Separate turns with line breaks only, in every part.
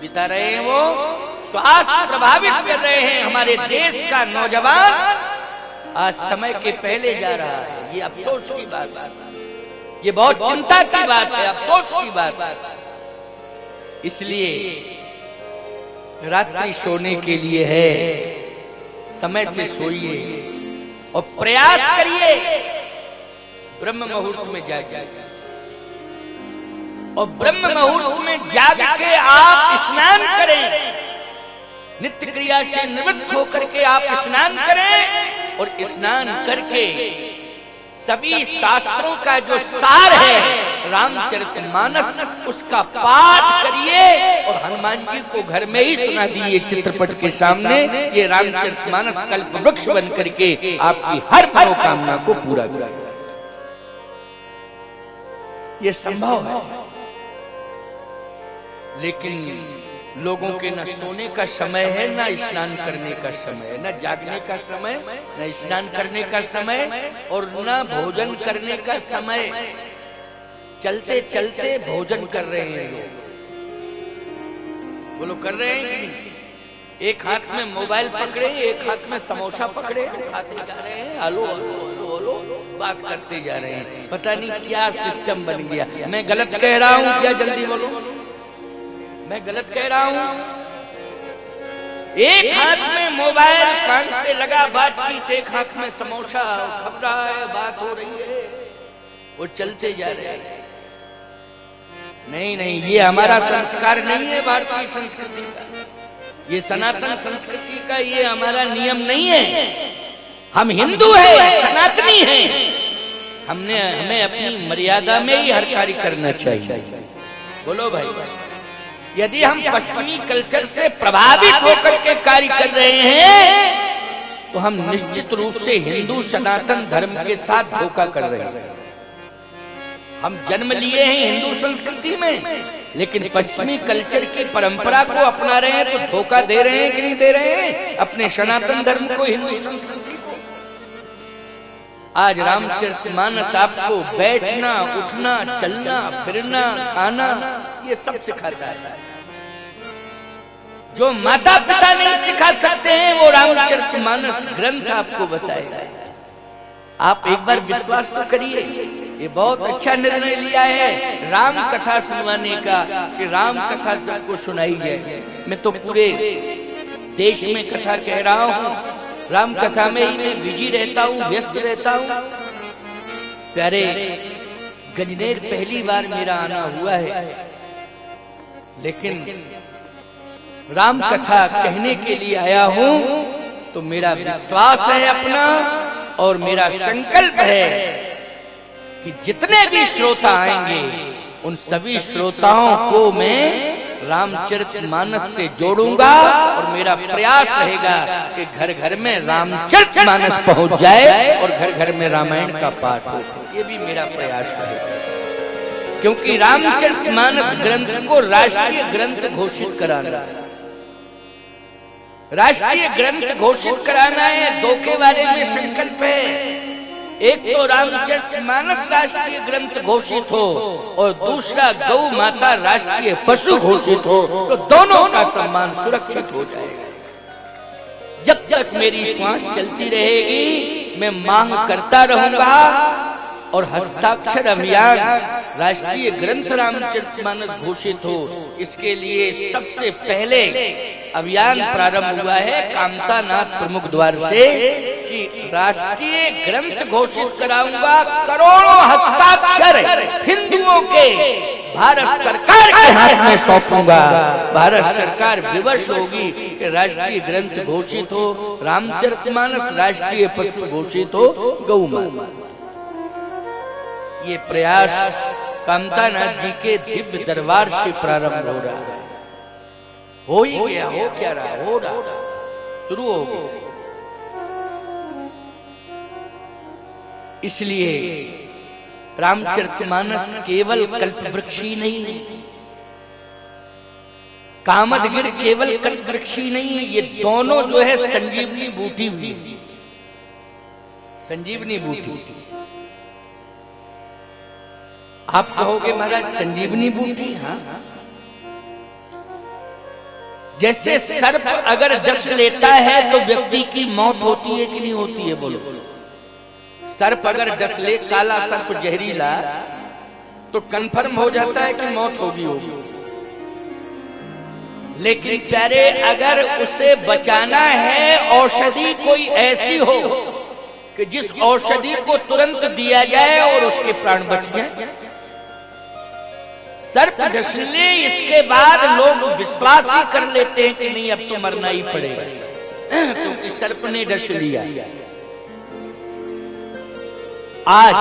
बिता रहे हैं, वो स्वास्थ्य प्रभावित कर रहे हैं। हमारे देश का नौजवान आज समय के पहले जा रहा है। ये अफसोस की बात है, ये बहुत चिंता की बात है, अफसोस की बात है। इसलिए रात्रि सोने के लिए है, समय से सोइए और प्रयास करिए ब्रह्म मुहूर्त में जागिए, और ब्रह्म मुहूर्त में जाग के आप स्नान करें, नित्य क्रिया से निवृत्त होकर के आप स्नान करें, और स्नान करके सभी शास्त्रों का जो सार है रामचरितमानस, उसका पाठ करिए और हनुमान जी को घर में ही सुना दिए चित्रपट के सामने। ये रामचरितमानस कल्प वृक्ष बन करके आपकी हर मनोकामना को पूरा करेगा। ये संभव है, लेकिन लोगों के न सोने का समय है, न स्नान करने का समय है, न जागने का समय, न स्नान करने का समय, और न भोजन करने का समय। चलते चलते भोजन कर रहे हैं लोग, वो लोग कर रहे हैं कि नहीं? एक हाथ में मोबाइल पकड़े, एक हाथ में समोसा पकड़े, खाते जा रहे हैं, हलो हलो हलो हलो बात करते जा रहे हैं। पता नहीं क्या सिस्टम बन गया। मैं गलत कह रहा हूँ क्या? जल्दी बोलो, मैं गलत कह रहा हूं? एक हाथ में मोबाइल कान से लगा बातचीत, एक हाथ में समोसा खप रहा है, बात हो रही है, वो चलते जा रहे हैं। नहीं नहीं, ये हमारा संस्कार नहीं है, भारतीय संस्कृति का, ये सनातन संस्कृति का ये हमारा नियम नहीं है। हम हिंदू हैं, सनातनी हैं, हमें अपनी मर्यादा में ही हर कार्य करना चाहिए। बोलो भाई, यदि हम पश्चिमी कल्चर से प्रभावित होकर के कार्य कर रहे हैं तो हम निश्चित रूप से हिंदू सनातन धर्म के साथ धोखा कर रहे हैं। हम जन्म लिए हैं हिंदू संस्कृति में, लेकिन पश्चिमी कल्चर की परंपरा को अपना रहे हैं, तो धोखा दे रहे हैं कि नहीं दे रहे हैं अपने सनातन धर्म को, हिंदू संस्कृति को। आज रामचरितमानस आपको बैठना, उठना, चलना, फिरना, खाना, ये सब सिखाता है। जो माता पिता नहीं सिखा सकते हैं, वो रामचरितमानस ग्रंथ आपको बताएगा। आप एक बार विश्वास तो करिए। ये बहुत अच्छा निर्णय लिया है राम कथा सुनवाने का, कि राम कथा सबको सुनाई जाए। मैं तो पूरे देश में कथा कह रहा हूँ, राम कथा में ही मैं बिजी रहता हूँ, व्यस्त रहता हूँ। प्यारे गजनेर पहली बार मेरा आना हुआ है, लेकिन राम कथा कहने के लिए आया हूं, तो मेरा विश्वास है अपना, और मेरा संकल्प है कि जितने भी श्रोता आएंगे उन सभी श्रोताओं को मैं रामचरितमानस से जोड़ूंगा, और मेरा प्रयास रहेगा कि घर घर में रामचरितमानस पहुंच जाए और घर घर में रामायण का पाठ हो। ये भी मेरा प्रयास रहेगा, क्योंकि रामचरितमानस ग्रंथ को राष्ट्रीय ग्रंथ घोषित कराना, राष्ट्रीय ग्रंथ घोषित कराना है। दो के बारे में संकल्प है, एक तो रामचरितमानस राष्ट्रीय ग्रंथ घोषित हो, और दूसरा गौ माता राष्ट्रीय पशु घोषित हो, तो दोनों का सम्मान सुरक्षित हो जाएगा। जब तक मेरी श्वास चलती रहेगी, मैं मांग करता रहूंगा, और हस्ताक्षर अभियान राष्ट्रीय ग्रंथ रामचरितमानस घोषित हो, इसके लिए सबसे पहले अभियान प्रारंभ हुआ है कामतानाथ प्रमुख द्वार से, कि राष्ट्रीय ग्रंथ घोषित कराऊंगा। करोड़ों हस्ताक्षर हिंदुओं के भारत सरकार के हाथ में सौंपूंगा। भारत सरकार विवश होगी कि राष्ट्रीय ग्रंथ घोषित हो रामचरितमानस, राष्ट्रीय पशु घोषित हो गौ माता। ये प्रयास कामतानाथ जी के दिव्य दरबार से प्रारंभ हो रहा है। हो ही गया, हो क्या रहा, हो रहा, शुरू हो गया। इसलिए रामचरितमानस केवल कल्पवृक्ष ही नहीं है, कामदगिरि केवल कल्पवृक्ष ही नहीं है, ये दोनों जो है संजीवनी बूटी हुई, संजीवनी बूटी। आप कहोगे महाराज संजीवनी बूटी, हाँ, जैसे सर्प अगर डस लेता है तो व्यक्ति की मौत होती है कि नहीं होती है? बोलो। सर्प अगर डस ले, काला सर्प जहरीला, तो कंफर्म हो जाता है कि मौत होगी। लेकिन प्यारे, अगर उसे बचाना है, औषधि कोई ऐसी हो कि जिस औषधि को तुरंत दिया जाए और उसके प्राण बच जाए। सर्प डसने इसके बाद लोग विश्वास ही कर लेते हैं कि नहीं, अब तो मरना ही पड़ेगा, क्योंकि सर्प ने डस लिया। आज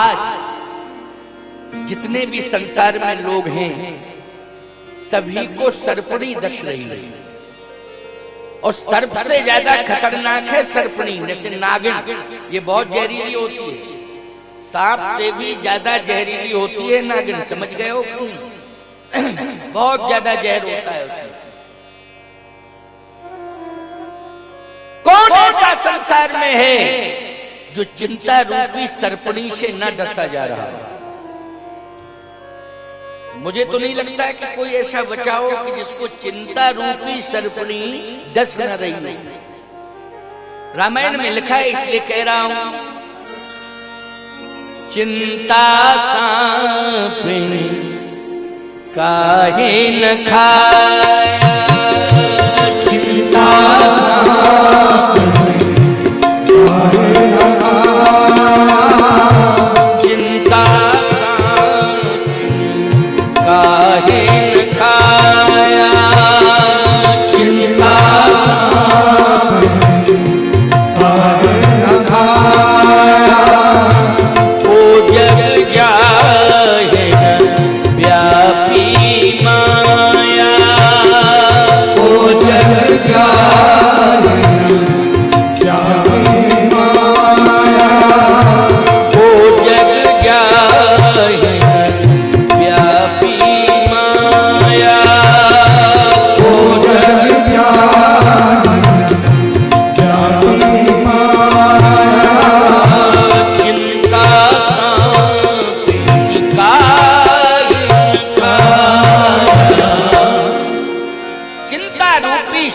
जितने भी संसार में लोग हैं, सभी को सर्पणी डस रही है। और सर्प से ज्यादा खतरनाक है सर्पणी, जैसे नागिन, ये बहुत जहरीली होती है। सांप से भी ज्यादा जहरीली होती है नागिन, समझ गए हो? बहुत ज्यादा जहर होता है उसमें। कौन ऐसा संसार में है जो चिंता रूपी सर्पणी से न डसा जा रहा है? मुझे तो नहीं लगता है कि कोई ऐसा बचा हो कि जिसको चिंता रूपी सर्पणी डस न रही है। रामायण में लिखा है, इसलिए कह रहा हूं, चिंता सांपिनी काहे न खाया, चिंता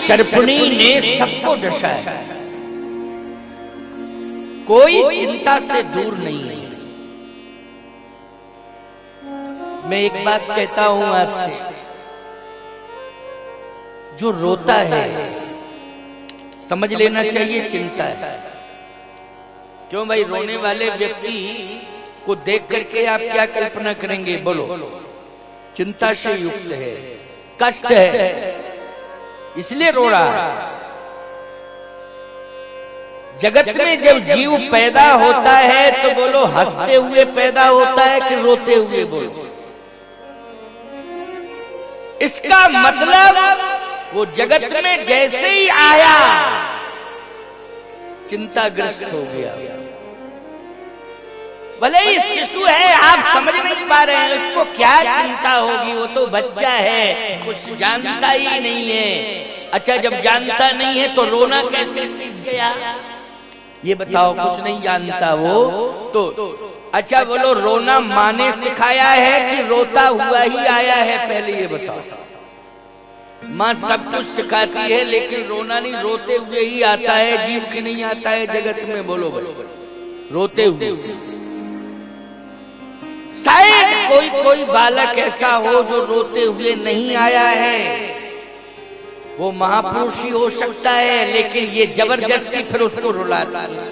सर्पणी ने सबको डसा है। कोई चिंता से दूर नहीं है। मैं एक बात कहता हूं आपसे, जो रोता है समझ लेना चाहिए चिंता है। क्यों भाई? रोने वाले व्यक्ति को देख करके आप क्या कल्पना करेंगे? बोलो। चिंता से युक्त है, कष्ट है, इसलिए रो रहा है। जगत में जब जीव पैदा होता है तो बोलो हंसते हुए पैदा होता है कि रोते हुए? बोलो। इसका मतलब वो जगत में जैसे ही आया चिंताग्रस्त हो गया। भले ही शिशु है, आप समझ नहीं पा रहे हैं उसको क्या चिंता होगी, वो तो बच्चा है, कुछ जानता ही नहीं है। अच्छा, जब जानता नहीं है तो रोना कैसे सीख गया? ये बताओ, कुछ नहीं जानता वो तो। अच्छा बोलो, रोना माँ ने सिखाया है कि रोता हुआ ही आया है? पहले ये बताओ। माँ सब कुछ सिखाती है लेकिन रोना नहीं, रोते हुए ही आता है। जीव की नहीं आता है जगत में? बोलो बोलो, रोते हुए। शायद कोई बालक ऐसा हो जो रोते हुए नहीं आया है, वो महापुरुष ही हो सकता है, लेकिन ये जबरदस्ती फिर उसको रुलाता है।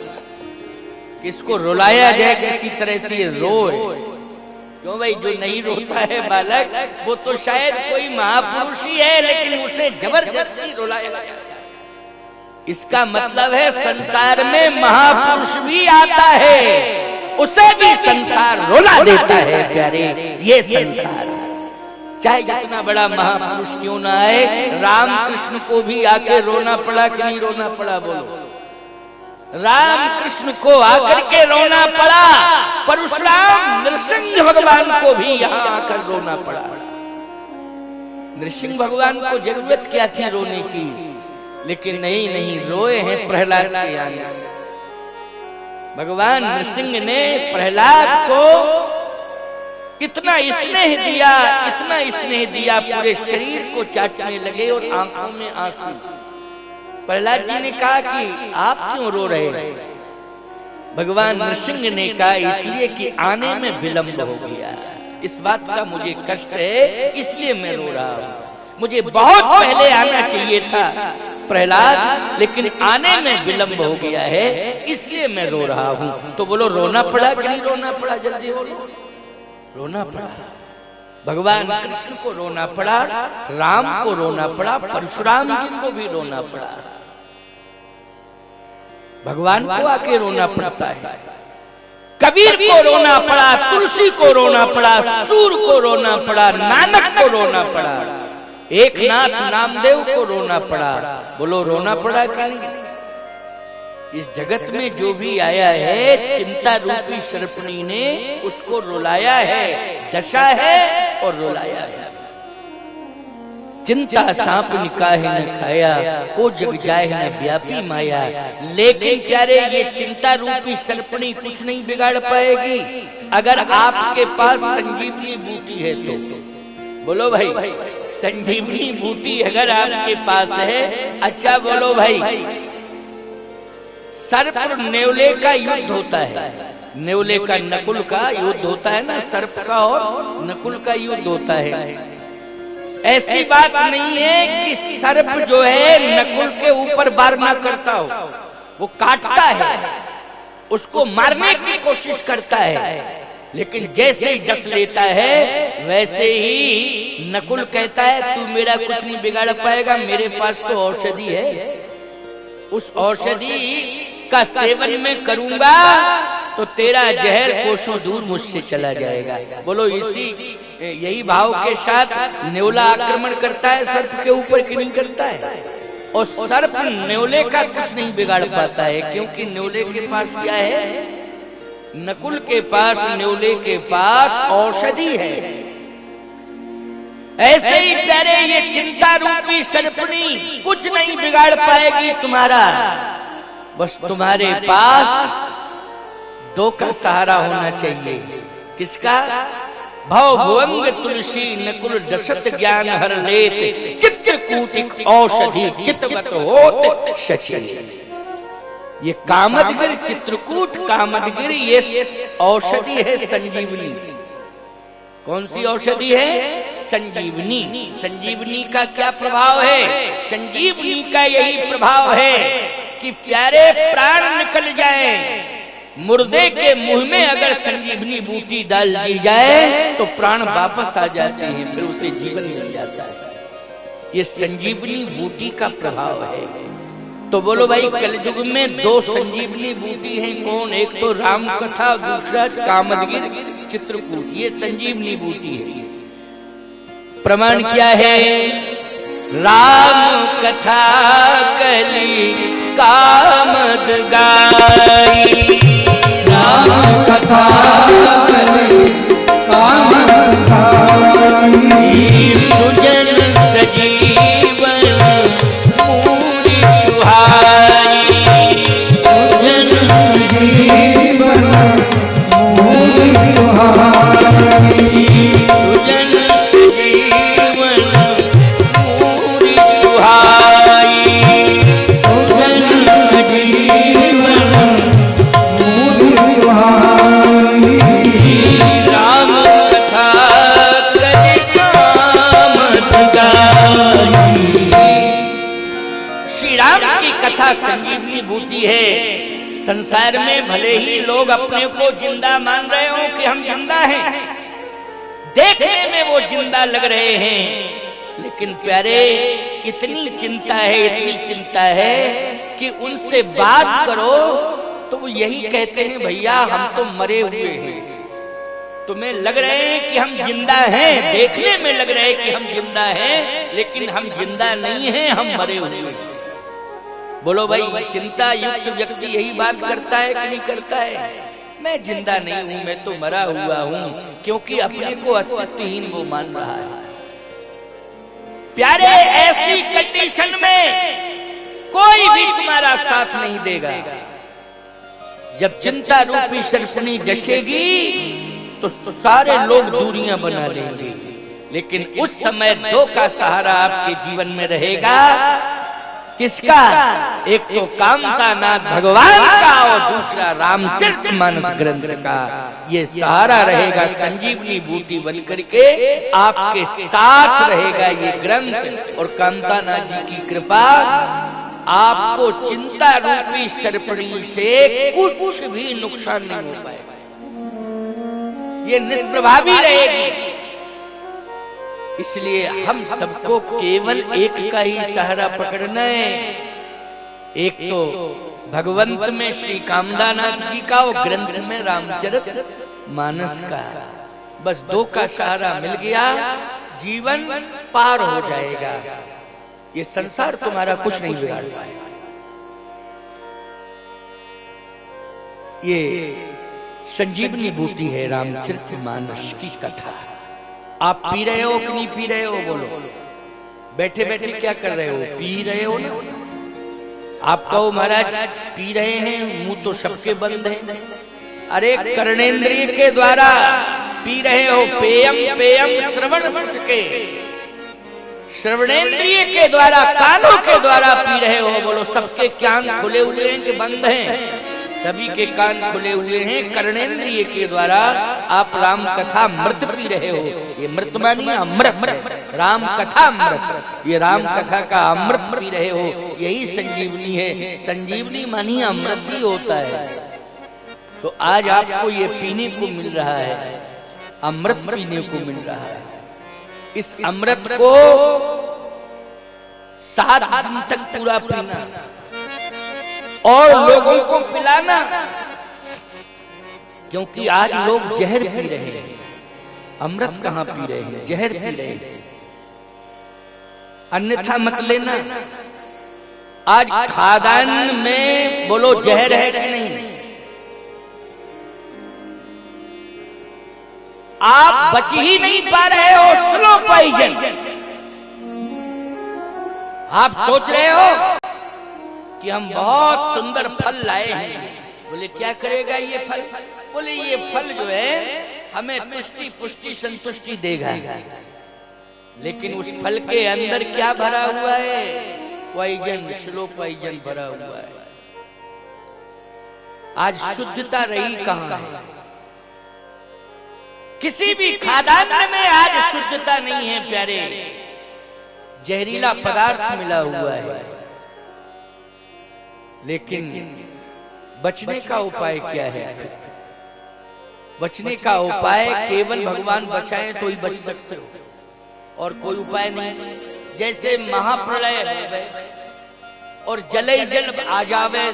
किसको रुलाया जाए किसी तरह से रोए? क्यों भाई? जो नहीं रोता है बालक वो तो शायद कोई महापुरुष ही है, लेकिन उसे जबरदस्ती रुलाया जाए। इसका मतलब है संसार में महापुरुष भी आता है, उसे भी संसार रुला देता है। प्यारे, ये संसार चाहे जितना बड़ा महापुरुष क्यों ना आए, राम कृष्ण को भी आके रोना पड़ा कि नहीं रोना पड़ा? बोलो। राम कृष्ण को आकर के रोना पड़ा, परशुराम नृसिंह भगवान को भी यहाँ आकर रोना पड़ा। नृसिंह भगवान को जरूरत क्या थी रोने की? लेकिन नहीं रोए हैं प्रहलाद के आने। भगवान नृसिंह ने प्रहलाद को इतना स्नेह दिया, इतना स्नेह दिया, पूरे शरीर को चाटने लगे और आंखों में आंसू। प्रहलाद जी ने कहा कि आप क्यों रो रहे हैं? भगवान नृसिंह ने कहा इसलिए कि आने में विलंब हो गया, इस बात का मुझे कष्ट है, इसलिए मैं रो रहा हूं। मुझे बहुत पहले आना चाहिए था प्रहलाद, लेकिन आने में विलंब हो गया है, इसलिए मैं रो रहा हूं। तो बोलो रोना पड़ा कि नहीं रोना पड़ा? जल्दी बोलो। रोना पड़ा। भगवान कृष्ण को रोना पड़ा, राम को रोना पड़ा, परशुराम जी को भी रोना पड़ा। भगवान को आके रोना पड़ता है, कबीर को रोना पड़ा, तुलसी को रोना पड़ा, सूर को रोना पड़ा, नानक को रोना पड़ा, एकनाथ नामदेव को रोना पड़ा। बोलो रोना पड़ा कि नहीं? इस जगत में जो भी आया है चिंता रूपी सर्पणी ने उसको रुलाया है, दशा है और रुलाया है। चिंता सांप निकाहे न खाया, वो जग जाए न व्यापी माया। लेकिन प्यारे ये चिंता रूपी सर्पणी कुछ नहीं बिगाड़ पाएगी अगर आपके पास संजीवनी बूटी है तो। बोलो भाई, संजीवनी बूटी अगर आपके पास है, अच्छा बोलो भाई, सर्प और नेवले का युद्ध होता है, नेवले का नकुल का युद्ध होता है ना, सर्प का और नकुल का युद्ध होता है। ऐसी बात नहीं है कि सर्प जो है नकुल के ऊपर वार ना करता हो, वो काटता है, उसको मारने की कोशिश करता है, लेकिन जैसे ही डस लेता है वैसे ही नकुल कहता है तू मेरा कुछ नहीं बिगाड़ पाएगा, मेरे पास तो औषधि है, उस औषधि का सेवन मैं करूंगा तो तेरा जहर कोसों दूर मुझसे चला जाएगा। बोलो यही भाव के साथ नेवला आक्रमण करता है सर्प के ऊपर कि नहीं करता है? और सर्प नेवले का कुछ नहीं बिगाड़ पाता है, क्योंकि नेवले के पास क्या है? नकुल के पास, नेवले के पास औषधि है। ऐसे ही प्यारे ये चिंता रूपी सर्पणी कुछ नहीं बिगाड़ पाएगी तुम्हारा, बस तुम्हारे पास दो का सहारा होना चाहिए। किसका? भव भुवंग तुलसी नकुल दशत ज्ञान हर लेत, चित्रकूटिक औषधि चितवत होत शची। ये कामदगिर, चित्रकूट कामदगिर, ये औषधि है संजीवनी। कौन सी औषधि है? संजीवनी। संजीवनी का क्या प्रभाव है? संजीवनी का यही प्रभाव है कि प्यारे प्राण निकल जाए, मुर्दे के मुंह में अगर संजीवनी बूटी डाल दी जाए तो प्राण वापस आ जाते हैं, फिर उसे जीवन मिल जाता है। ये संजीवनी बूटी का प्रभाव है। तो बोलो भाई, कलयुग में दो संजीवनी बूटी हैं, कौन? एक तो राम कथा, दूसरा कामदगिर चित्रकूट। ये संजीवनी बूटी है। प्रमाण क्या है? राम कथा कली कामद गाई,
राम कथा कली कामद गाई,
सुजन सजीवन मूरी सुहाई,
सुजन सजीवन मूरी सुहाई,
सुजन सजीवन मूरी सुहाई,
सुजन सजीवन मूरी सुहाई,
राम कथा कली कामद गाई। श्री राम की कथा संजीवनी बूटी है। संसार में भले ही लोग अपने को जिंदा मान रहे हो कि हम जिंदा हैं, देखने में वो जिंदा लग रहे हैं, लेकिन प्यारे इतनी चिंता है, इतनी चिंता है कि उनसे बात करो तो वो यही कहते हैं भैया हम तो मरे हुए हैं, तुम्हें लग रहे हैं कि हम जिंदा हैं, देखने में लग रहे हैं कि हम जिंदा हैं, लेकिन हम जिंदा नहीं हैं, हम मरे हुए हैं। बोलो भाई, चिंता युक्त व्यक्ति यही बात करता है कि नहीं करता है? मैं जिंदा नहीं हूं, मैं तो मरा हुआ हूं, क्योंकि अपने को अस्तित्वहीन वो मान रहा है। प्यारे ऐसी कंडीशन में कोई भी तुम्हारा साथ नहीं देगा। जब चिंता रूपी सर्पणी डसेगी तो सारे लोग दूरियां बना लेंगे, लेकिन उस समय दो का सहारा आपके जीवन में रहेगा। किसका? एक तो कामतानाथ भगवान का और दूसरा रामचरितमानस ग्रंथ का। ये सहारा रहेगा, संजीवनी बूटी बन करके आपके साथ रहेगा ये ग्रंथ। और कामतानाथ जी की कृपा आपको चिंता रूपी सर्पणी से कुछ भी नुकसान नहीं हो पाएगा, ये निष्प्रभावी रहेगी। इसलिए हम सबको केवल एक का ही सहारा पकड़ना है, एक तो भगवंत में श्री कामदानाथ जी का और ग्रंथ में रामचरितमानस का। बस दो का सहारा मिल गया, जीवन पार हो जाएगा। ये संसार तुम्हारा कुछ नहीं बिगाड़ पाएगा। ये संजीवनी बूटी है रामचरितमानस की कथा। आप पी रहे हो कि नहीं पी रहे हो? बोलो, बैठे बैठे क्या कर रहे हो? पी रहे हो ना? आप कहो महाराज पी रहे हैं, मुंह तो सबके बंद है। अरे कर्णेंद्रिय के द्वारा पी रहे हो, पेयम पेयम श्रवण के, श्रवणेंद्रिय के द्वारा, कानों के द्वारा पी रहे हो। बोलो, सबके कान खुले हुए हैं कि बंद हैं? सभी के कान खुले हुए हैं। कर्णेंद्रिय के द्वारा आप राम कथा मृत पी रहे हो। ये मृत मानी अमृत, राम कथा अमृत, ये राम कथा का अमृत पी रहे हो। यही संजीवनी है। संजीवनी मानी अमृत ही होता है। तो आज आपको ये पीने को मिल रहा है, अमृत पीने को मिल रहा है। इस अमृत को 7 दिन तक पूरा पीना और लोगों को पिलाना, क्योंकि आज लोग जहर पी रहे हैं, अमृत कहां पी रहे हैं? जहर पी रहे हैं। अन्यथा मत लेना। आज खादान में बोलो जहर है कि नहीं? आप बच ही नहीं पा रहे हो, स्लो पॉइजन। आप सोच रहे हो कि हम बहुत सुंदर फल लाए हैं। बोले क्या करेगा ये फल? बोले ये फल जो है हमें तुष्टि पुष्टि संतुष्टि देगा। लेकिन उस फल के अंदर क्या भरा हुआ है? पॉइजन, स्लो पॉइजन भरा हुआ है। आज शुद्धता रही कहां है? किसी भी खाद्यान्न में आज शुद्धता नहीं है प्यारे, जहरीला पदार्थ मिला हुआ है। लेकिन बचने का उपाय क्या है? बचने का उपाय केवल भगवान बचाएं तो ही बच सकते हो, और कोई उपाय नहीं। जैसे महाप्रलय और जल जल आ जावे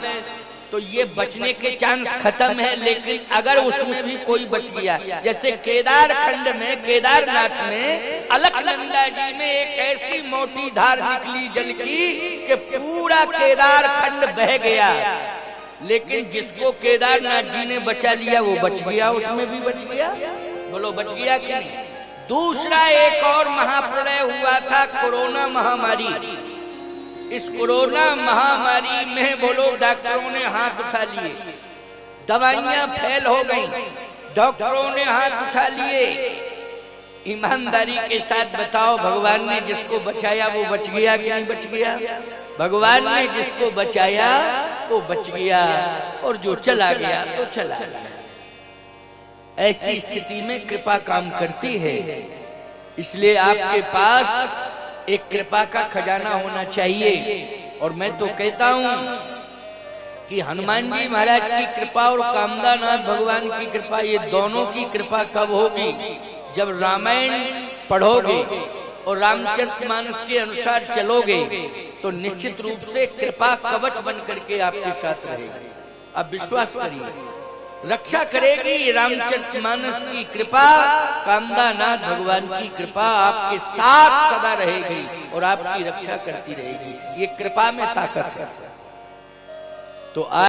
तो ये बचने के चांस खत्म है। लेकिन अगर उसमें भी कोई बच गया, जैसे केदार खंड में, केदारनाथ में अलकनंदा जी में एक ऐसी मोटी धार निकली जल की कि पूरा केदार खंड बह गया। लेकिन जिसको केदारनाथ जी ने बचा लिया वो बच गया, उसमें भी बच गया। बोलो बच गया कि नहीं? दूसरा एक और महाप्रलय हुआ था, कोरोना महामारी। इस कोरोना महामारी में बोलो डॉक्टरों ने हाथ उठा लिए, दवाइयां फेल हो गई, डॉक्टरों ने हाथ उठा लिए। ईमानदारी के साथ बताओ, भगवान ने जिसको बचाया वो बच गया कि नहीं बच गया? भगवान ने जिसको बचाया वो बच गया, और जो चला गया तो चला गया। ऐसी स्थिति में कृपा काम करती है। इसलिए आपके पास एक कृपा का खजाना होना चाहिए। और मैं तो कहता हूं कि हनुमान जी महाराज की कृपा और कामदानाथ भगवान की कृपा, ये दोनों की कृपा कब होगी? जब रामायण पढ़ोगे और रामचरितमानस के अनुसार चलोगे तो निश्चित रूप से कृपा कवच बन करके आपके साथ रहेगी। अब विश्वास करिए, रक्षा करेगी रामचरितमानस की कृपा, कामदानाथ भगवान की कृपा आपके साथ सदा रहेगी और आपकी रक्षा करती रहेगी। ये कृपा में ताकत है। तो